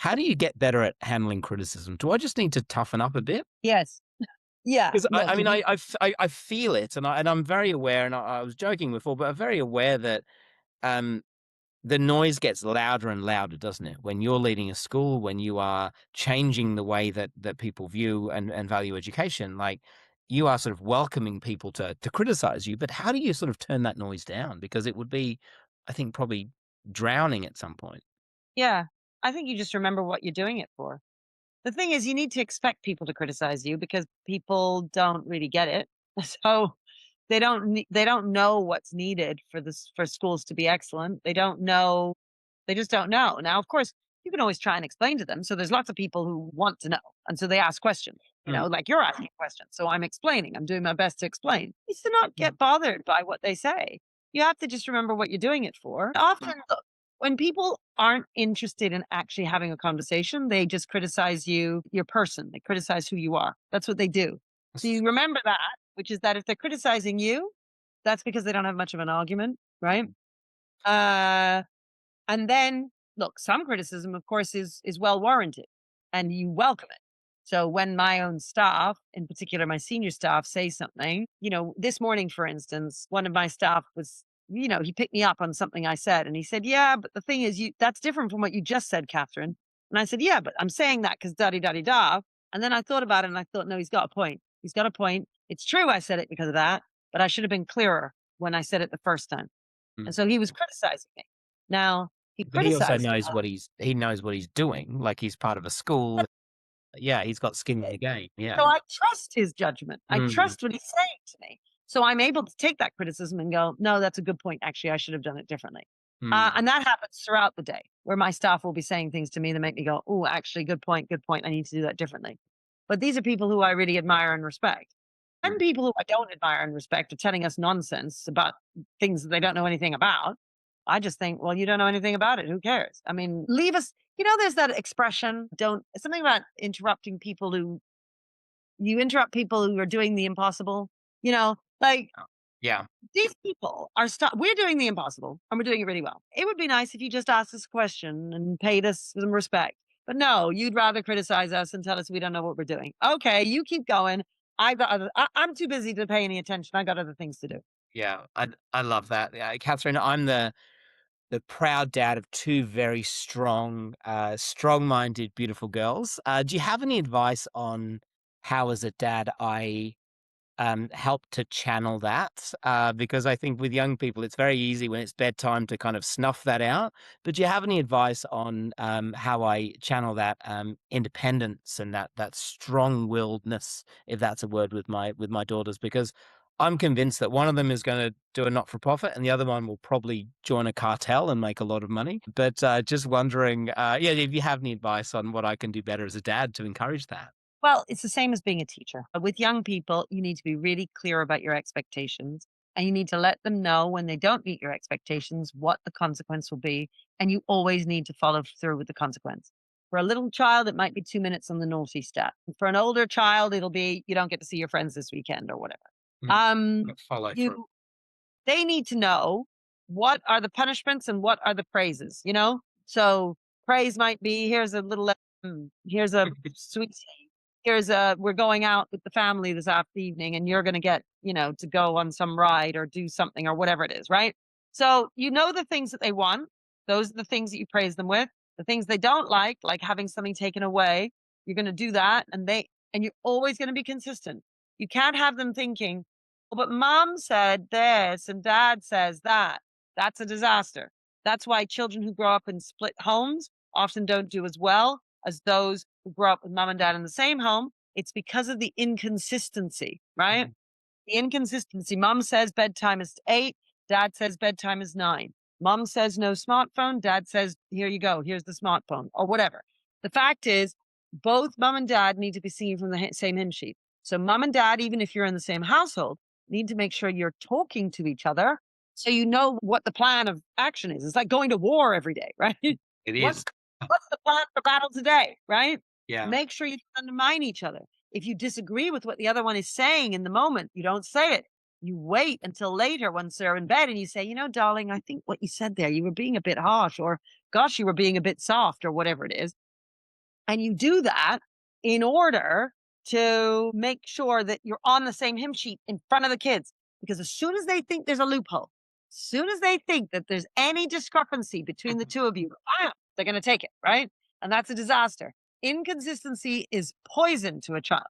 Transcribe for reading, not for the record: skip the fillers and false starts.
How do you get better at handling criticism? Do I just need to toughen up a bit? Yes. Yeah. Because I Look, if mean, you I feel it, and I'm very aware, and I was joking before, but I'm very aware that um, the noise gets louder and louder, doesn't it? When you're leading a school, when you are changing the way that people view and value education, like you are sort of welcoming people to criticize you. But how do you sort of turn that noise down? Because it would be, I think, probably drowning at some point. yeah, I think you just remember what you're doing it for. The thing is, you need to expect people to criticize you because people don't really get it. So they don't know what's needed for this for schools to be excellent. They don't know. They just don't know. Now, of course, you can always try and explain to them. So there's lots of people who want to know, and so they ask questions. Mm. Like you're asking questions. So I'm explaining. I'm doing my best to explain. It's to not get bothered by what they say. You have to just remember what you're doing it for. Often, look, when people aren't interested in actually having a conversation, they just criticize you, your person. They criticize who you are. That's what they do. So you remember that, which is that if they're criticizing you, that's because they don't have much of an argument, right? Uh, and then look, some criticism, of course, is well warranted, and you welcome it. So when my own staff, in particular my senior staff, say something, this morning, for instance, one of my staff was, he picked me up on something I said, and he said, "Yeah, but the thing is, you that's different from what you just said, Catherine." And I said, "Yeah, but I'm saying that because da da da." And then I thought about it, and I thought, no, he's got a point. He's got a point. It's true, I said it because of that, but I should have been clearer when I said it the first time. And Mm. so he was criticizing me. Now he But he also criticized knows he knows what he's doing. Like he's part of a school. Yeah, he's got skin in the game. So Yeah. I trust his judgment. I Mm. trust what he's saying to me. So I'm able to take that criticism and go, no, that's a good point. Actually, I should have done it differently. Mm. And that happens throughout the day where my staff will be saying things to me that make me go, oh, actually, good point, good point. I need to do that differently. But these are people who I really admire and respect. And Mm. people who I don't admire and respect are telling us nonsense about things that they don't know anything about. I just think, well, you don't know anything about it. Who cares? I mean, leave us. There's that expression, don't something about interrupting people who you interrupt people who are doing the impossible. Like Oh, yeah. these people are we're doing the impossible and we're doing it really well. It would be nice if you just asked us a question and paid us some respect. But no, you'd rather criticize us and tell us we don't know what we're doing. Okay, you keep going. I'm too busy to pay any attention. I got other things to do. Yeah. I love that. Yeah, Catherine, I'm the proud dad of two very strong-minded, beautiful girls. Do you have any advice on how, as a dad, I help to channel that? Because I think with young people, it's very easy when it's bedtime to kind of snuff that out. But do you have any advice on how I channel that independence and that strong-willedness, if that's a word, with my daughters? Because I'm convinced that one of them is going to do a not-for-profit, and the other one will probably join a cartel and make a lot of money. But just wondering, yeah, if you have any advice on what I can do better as a dad to encourage that. Well, it's the same as being a teacher. With young people, you need to be really clear about your expectations and you need to let them know when they don't meet your expectations what the consequence will be. And you always need to follow through with the consequence. For a little child, it might be 2 minutes on the naughty stat. For an older child, it'll be you don't get to see your friends this weekend or whatever. Mm. Um, Follow through. you they need to know what are the punishments and what are the praises. So praise might be here's a sweet tea. We're going out with the family this after evening and you're going to get, to go on some ride or do something or whatever it is, right? So you know the things that they want. Those are the things that you praise them with. The things they don't like having something taken away, you're going to do that and you're always going to be consistent. You can't have them thinking, "Well, but mom said this and dad says that." That's a disaster. That's why children who grow up in split homes often don't do as well as those who grow up with mom and dad in the same home. It's because of the inconsistency, right? Mhm. The inconsistency. Mom says bedtime is 8, dad says bedtime is 9. Mom says no smartphone, dad says, here you go, here's the smartphone, or whatever. The fact is, both mom and dad need to be singing from the same hymn sheet. So, mom and dad, even if you're in the same household, need to make sure you're talking to each other so you know what the plan of action is. It's like going to war every day, right? It is. What's what's the plan for battle today, right? Yeah. Make sure you don't undermine each other. If you disagree with what the other one is saying in the moment, you don't say it. You wait until later once they're in bed and you say, darling, I think what you said there, you were being a bit harsh, or gosh, you were being a bit soft, or whatever it is. And you do that in order to make sure that you're on the same hymn sheet in front of the kids. Because as soon as they think there's a loophole, as soon as they think that there's any discrepancy between the two of you, they're going to take it, right? And that's a disaster. Inconsistency is poison to a child.